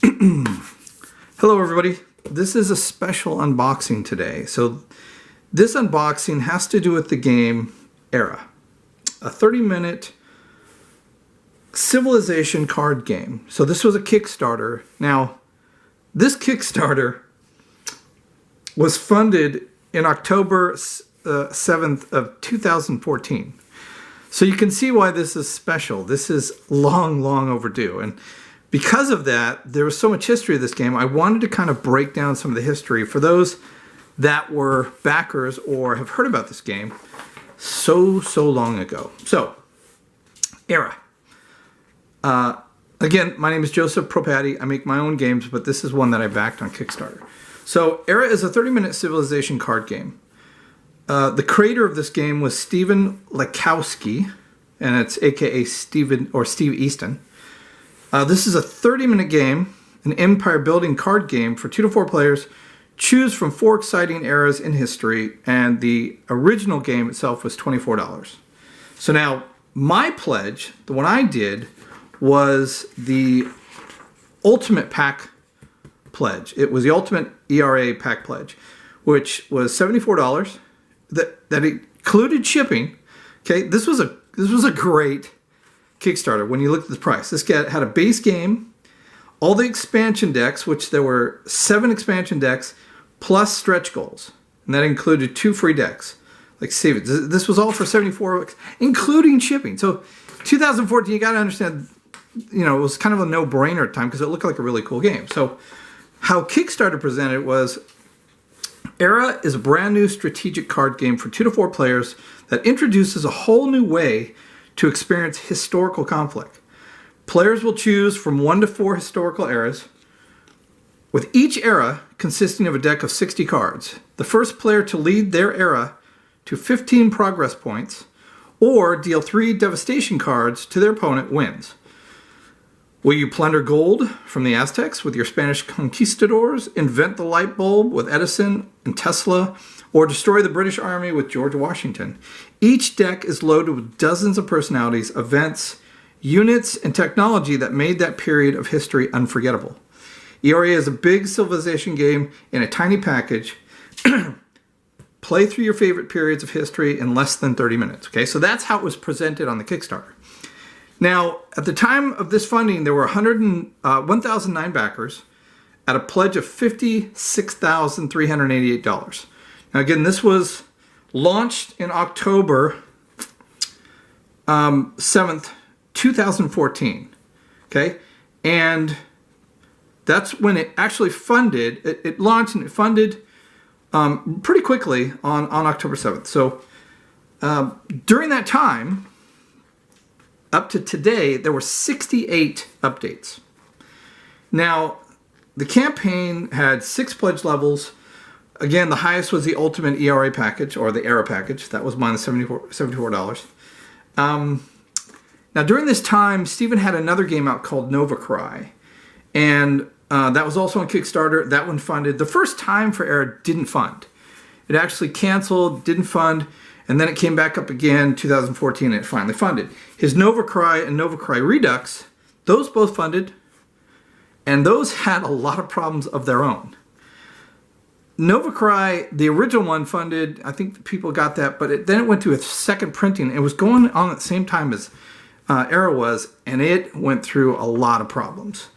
Hello everybody, this is a special unboxing today. So this unboxing has to do with the game Era, a 30-minute civilization card game. So this was a Kickstarter. Now, this Kickstarter was funded in October 7th of 2014. So you can see why this is special. This is long overdue. And because of that, there was so much history of this game. I wanted to kind of break down some of the history for those that were backers or have heard about this game so long ago. So, Era. Again, my name is Joseph Propati. I make my own games, but this is one that I backed on Kickstarter. So, Era is a 30-minute civilization card game. The creator of this game was Stephen Lekowski, and it's aka Steve Easton. This is a 30-minute game, an empire building card game for 2 to 4 players. Choose from 4 exciting eras in history, and the original game itself was $24. So now, my pledge, the one I did, was the Ultimate Pack pledge. It was the Ultimate ERA Pack pledge, which was $74. That included shipping. Okay, this was a great Kickstarter when you look at the price. This had a base game, all the expansion decks, which there were 7 expansion decks, plus stretch goals. And that included 2 free decks. Like, save it. This was all for $74, including shipping. So 2014, you got to understand, it was kind of a no-brainer at the time because it looked like a really cool game. So how Kickstarter presented it was, Era is a brand new strategic card game for 2 to 4 players that introduces a whole new way to experience historical conflict. Players will choose from 1 to 4 historical eras, with each era consisting of a deck of 60 cards. The first player to lead their era to 15 progress points, or deal 3 devastation cards to their opponent wins. Will you plunder gold from the Aztecs with your Spanish conquistadors, invent the light bulb with Edison and Tesla, or destroy the British Army with George Washington? Each deck is loaded with dozens of personalities, events, units, and technology that made that period of history unforgettable. ERA is a big civilization game in a tiny package. Play through your favorite periods of history in less than 30 minutes. Okay, so that's how it was presented on the Kickstarter. Now, at the time of this funding, there were 1,009 backers at a pledge of $56,388. Now, again, this was launched in October 7th, 2014. Okay, and that's when it actually funded. It launched and it funded pretty quickly on October 7th. So during that time, up to today, there were 68 updates. Now, the campaign had 6 pledge levels. Again, the highest was the Ultimate ERA package, or the Era package. That was mine, $74. Now, during this time, Stephen had another game out called Nova Cry. And that was also on Kickstarter. That one funded. The first time for Era didn't fund. It actually canceled, didn't fund, and then it came back up again 2014 and it finally funded. His Nova Cry and Nova Cry Redux, those both funded, and those had a lot of problems of their own. Nova Cry, the original one, funded. I think people got that, but then it went to its second printing. It was going on at the same time as Era was, and it went through a lot of problems.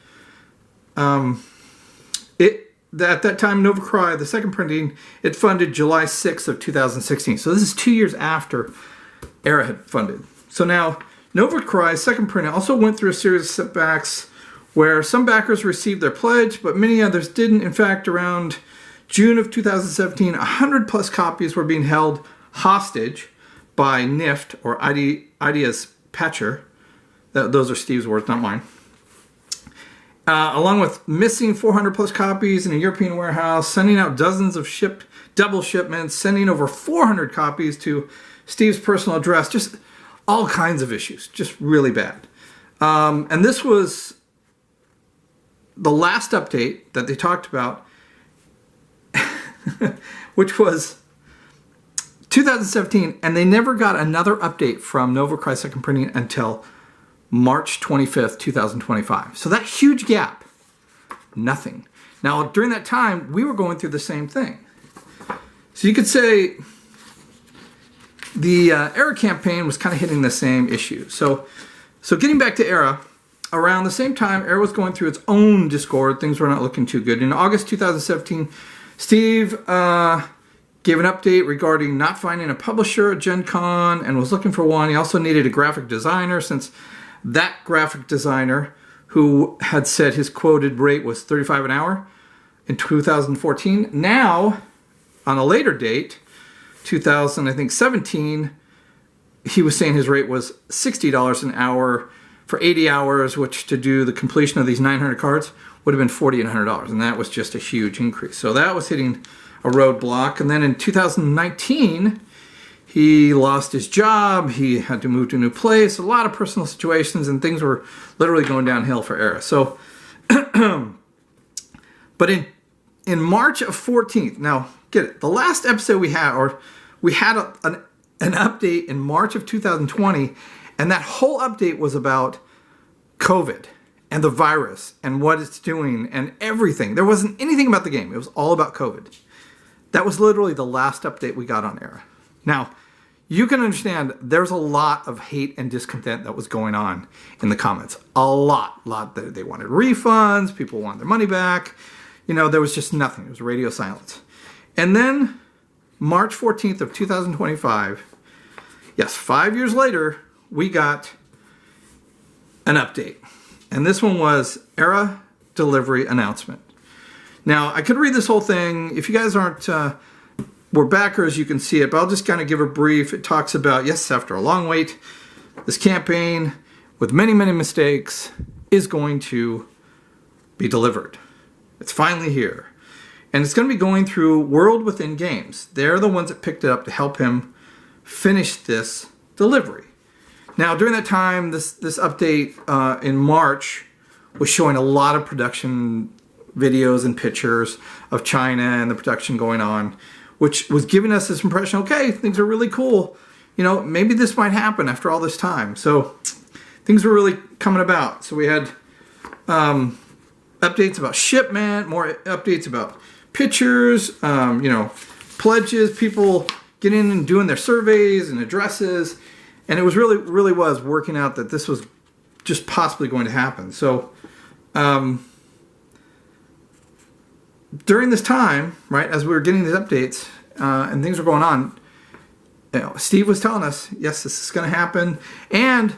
At that time, Nova Cry, the second printing, it funded July 6th of 2016. So this is 2 years after Era had funded. So now, Nova Cry's second printing also went through a series of setbacks where some backers received their pledge, but many others didn't. In fact, around June of 2017, 100 plus copies were being held hostage by NIFT, or Ideas Patcher. Those are Steve's words, not mine. Along with missing 400 plus copies in a European warehouse, sending out dozens of double shipments, sending over 400 copies to Steve's personal address, just all kinds of issues, just really bad. And this was the last update that they talked about, which was 2017, and they never got another update from Nova Cry second printing until March 25th, 2025. So that huge gap nothing. Now, during that time, we were going through the same thing. So you could say the Era campaign was kind of hitting the same issue. So getting back to Era, around the same time, Era was going through its own discord. Things were not looking too good. In August 2017, Steve gave an update regarding not finding a publisher at Gen Con and was looking for one. He also needed a graphic designer, since that graphic designer, who had said his quoted rate was $35 an hour in 2014. Now, on a later date, 2017, he was saying his rate was $60 an hour for 80 hours, which to do the completion of these 900 cards would have been $40 and $100. And that was just a huge increase. So that was hitting a roadblock. And then in 2019, he lost his job, he had to move to a new place, a lot of personal situations, and things were literally going downhill for Era. So, but in March of 14th, now get it, the last episode we had an update in March of 2020, and that whole update was about COVID and the virus and what it's doing and everything. There wasn't anything about the game. It was all about COVID. That was literally the last update we got on Era. Now, you can understand there's a lot of hate and discontent that was going on in the comments. A lot. They wanted refunds. People wanted their money back. You know, there was just nothing. It was radio silence. And then March 14th of 2025, yes, 5 years later, we got an update. And this one was Era delivery announcement. Now, I could read this whole thing. If you guys were backers, you can see it, but I'll just kind of give a brief. It talks about, yes, after a long wait, this campaign with many, many mistakes is going to be delivered. It's finally here. And it's going to be going through World Within Games. They're the ones that picked it up to help him finish this delivery. Now, during that time, this update in March was showing a lot of production videos and pictures of China and the production going on, which was giving us this impression, okay, things are really cool. You know, maybe this might happen after all this time. So things were really coming about. So we had updates about shipment, more updates about pictures, you know, pledges, people getting in and doing their surveys and addresses. And it was really was working out that this was just possibly going to happen. So during this time, right, as we were getting these updates and things were going on, you know, Steve was telling us, yes, this is going to happen. And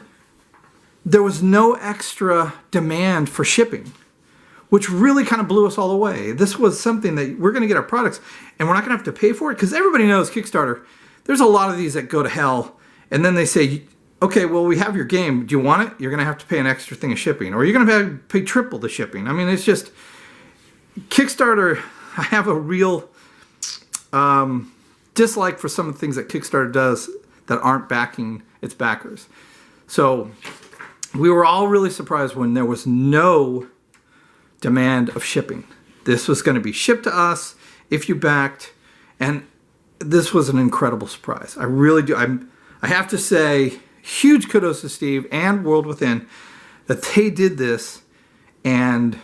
there was no extra demand for shipping, which really kind of blew us all away. This was something that we're going to get our products and we're not going to have to pay for it, because everybody knows Kickstarter, there's a lot of these that go to hell. And then they say, okay, well, we have your game. Do you want it? You're going to have to pay an extra thing of shipping, or you're going to pay triple the shipping. I mean, it's just, Kickstarter, I have a real dislike for some of the things that Kickstarter does that aren't backing its backers. So we were all really surprised when there was no demand of shipping. This was going to be shipped to us if you backed, and this was an incredible surprise. I really do. I have to say, huge kudos to Steve and World Within that they did this, and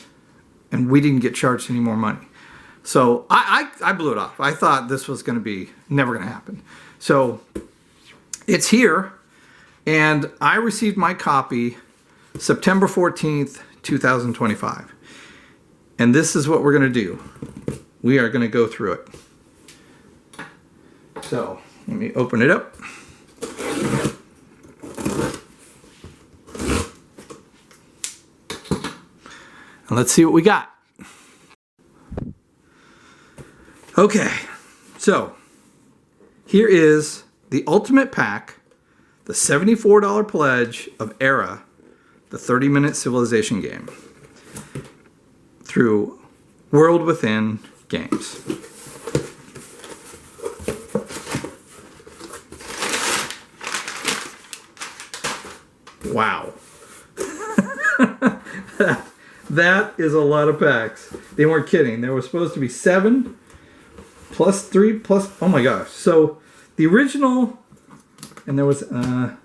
we didn't get charged any more money. So I blew it off. I thought this was going to be never going to happen. So it's here, and I received my copy September 14th, 2025. And this is what we're going to do. We are going to go through it. So let me open it up. And let's see what we got. Okay, so here is the Ultimate Pack, the $74 pledge of Era, the 30-minute civilization game, through World Within Games. Wow. That is a lot of packs. They weren't kidding. There was supposed to be 7 plus 3 plus, oh my gosh. So the original, and there was, there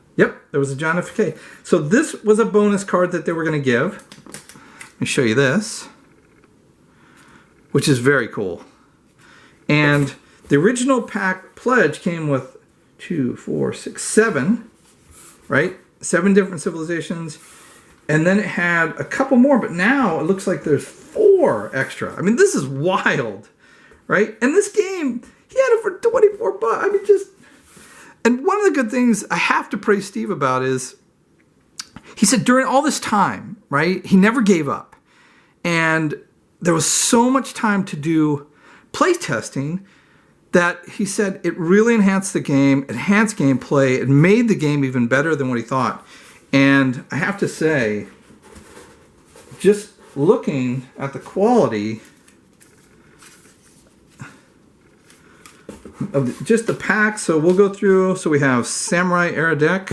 was a John F. K. So this was a bonus card that they were going to give. Let me show you this. which is very cool. And the original pack pledge came with 2, 4, 6, 7, right? 7 different civilizations. And then it had a couple more, but now it looks like there's 4 extra. I mean, this is wild, right? And this game, he had it for 24 bucks. I mean, just... And one of the good things I have to praise Steve about is, he said during all this time, right, he never gave up. And there was so much time to do play testing that he said it really enhanced the game, enhanced gameplay, it made the game even better than what he thought. And I have to say, just looking at the quality of just the pack, so we'll go through. So we have Samurai era deck,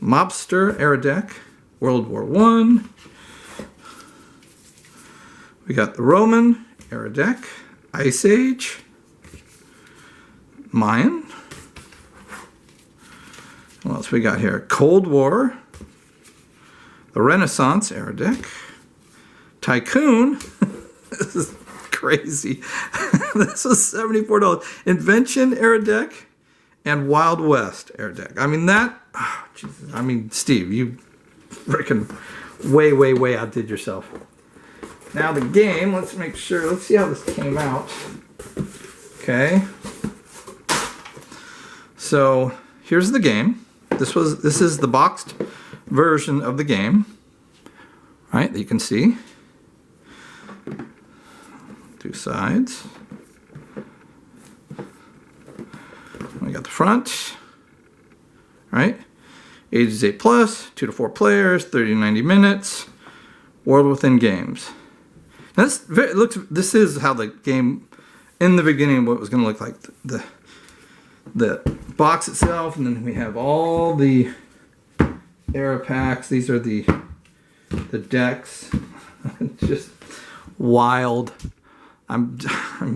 Mobster era deck, World War I. We got the Roman era deck, Ice Age, Mayan. What else we got here? Cold War, the Renaissance era deck, Tycoon. This is crazy. This was $74. Invention era deck and Wild West era deck. I mean that. Oh, Jesus. I mean, Steve, you freaking way outdid yourself. Now the game. Let's make sure. Let's see how this came out. Okay. So here's the game. This is the boxed version of the game, right? That you can see. 2 sides. We got the front, right? Ages 8 plus, 2 to 4 players, 30 to 90 minutes. World within games. Now this is how the game in the beginning, what it was going to look like. The box itself, and then we have all the era packs. These are the decks. Just wild. I'm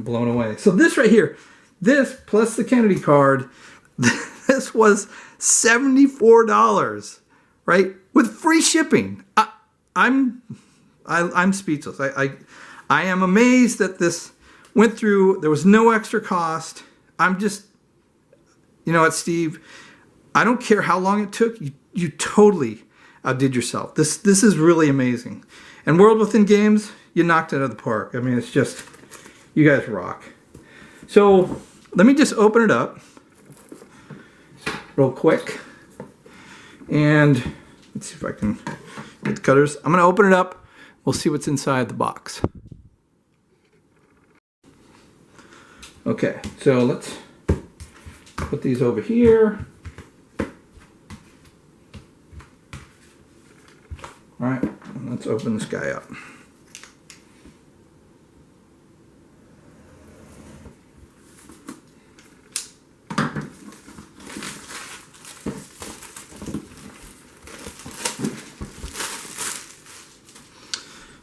blown away. So this right here, this plus the Kennedy card, this was $74, right? With free shipping. I'm speechless. I am amazed that this went through. There was no extra cost. I'm just, you know what, Steve? I don't care how long it took. You totally outdid yourself. This is really amazing. And World Within Games, you knocked it out of the park. I mean, it's just, you guys rock. So let me just open it up real quick. And let's see if I can get the cutters. I'm going to open it up. We'll see what's inside the box. Okay, so let's put these over here. All right, let's open this guy up.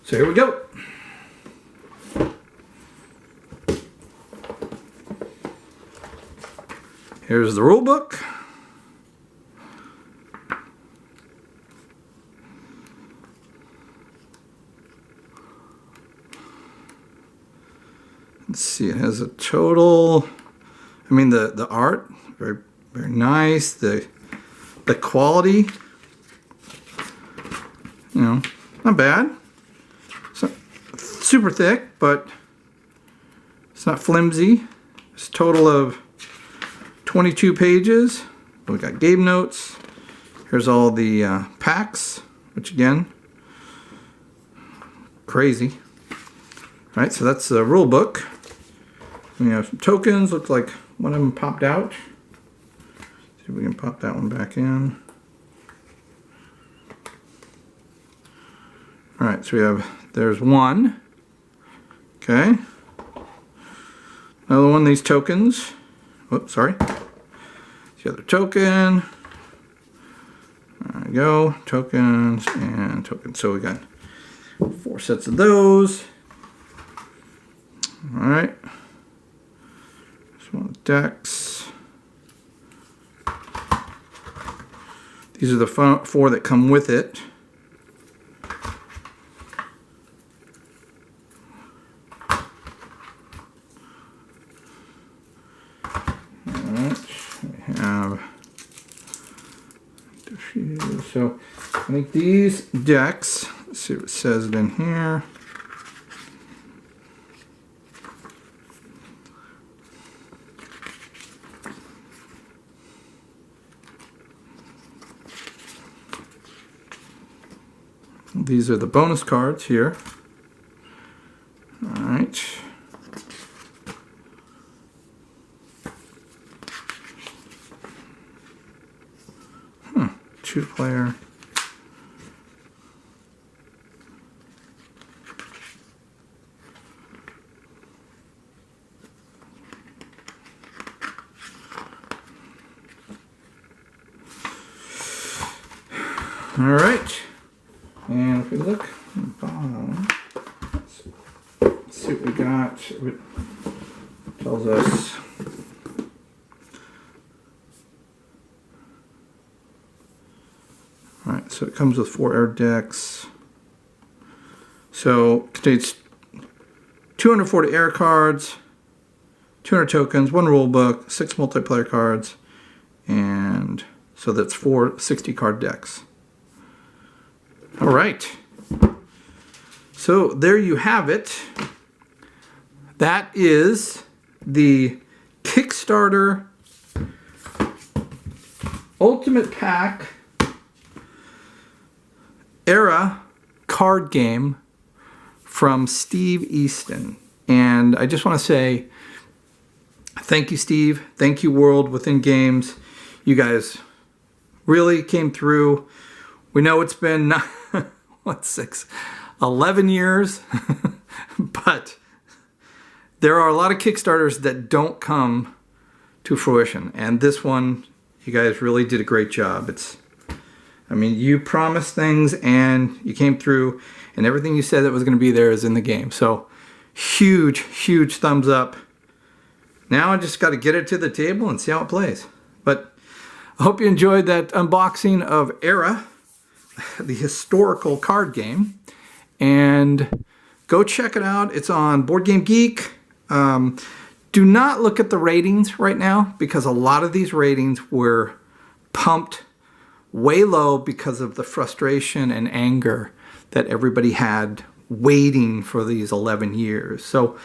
So here we go. Here's the rule book. Let's see, it has a total, I mean the art, very nice. The quality, you know, not bad. It's not super thick, but it's not flimsy. It's a total of 22 pages. We got game notes. Here's all the packs, which again, crazy. All right, so that's the rule book. We have some tokens. Looks like one of them popped out. See if we can pop that one back in. All right, so we have, there's one. Okay. Another one of these tokens. Oops, sorry. The other token. There we go. Tokens and tokens. So we got 4 sets of those. All right. This one of the decks. These are the 4 that come with it. So I think these decks, let's see what it says in here. These are the bonus cards here. All right. Two-player. All right. And if we look at the bottom, let's see what we got. It tells us all right, so it comes with 4 air decks. So it contains 240 air cards, 200 tokens, 1 rule book, 6 multiplayer cards, and so that's 4 60 card decks. All right, so there you have it. That is the Kickstarter Ultimate Pack Era card game from Steve Easton. And I just want to say thank you, Steve. Thank you, World Within Games. You guys really came through. We know it's been, what, 11 years? But there are a lot of Kickstarters that don't come to fruition. And this one, you guys really did a great job. I mean, you promised things and you came through, and everything you said that was going to be there is in the game. So huge, huge thumbs up. Now I just got to get it to the table and see how it plays. But I hope you enjoyed that unboxing of Era, the historical card game, and go check it out. It's on Board Game Geek. Do not look at the ratings right now, because a lot of these ratings were pumped way low because of the frustration and anger that everybody had waiting for these 11 years. So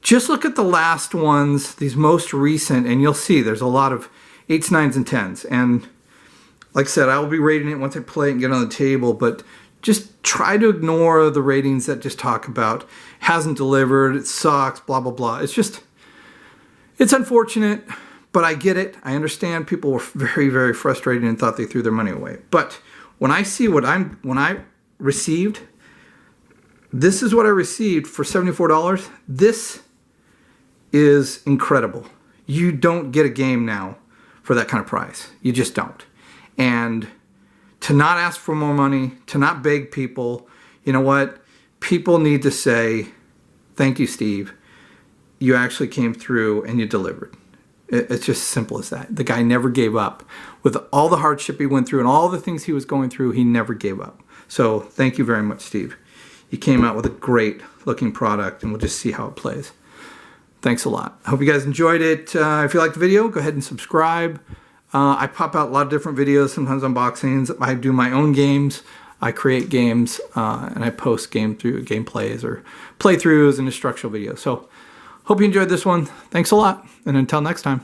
just look at the last ones, these most recent, and you'll see there's a lot of 8s, 9s, and 10s. And like I said, I will be rating it once I play it and get on the table, but just try to ignore the ratings that just talk about hasn't delivered, it sucks, blah, blah, blah. It's unfortunate, but I get it. I understand people were very, very frustrated and thought they threw their money away. But when I see when I received, this is what I received for $74. This is incredible. You don't get a game now for that kind of price. You just don't. And to not ask for more money, to not beg people, you know what? People need to say, thank you, Steve. You actually came through and you delivered. It's just simple as that. The guy never gave up. With all the hardship he went through and all the things he was going through, he never gave up. So thank you very much, Steve. You came out with a great looking product, and we'll just see how it plays. Thanks a lot. I hope you guys enjoyed it. If you liked the video, go ahead and subscribe. I pop out a lot of different videos, sometimes unboxings. I do my own games. I create games, and I post gameplays or playthroughs and instructional videos. So hope you enjoyed this one. Thanks a lot, and until next time.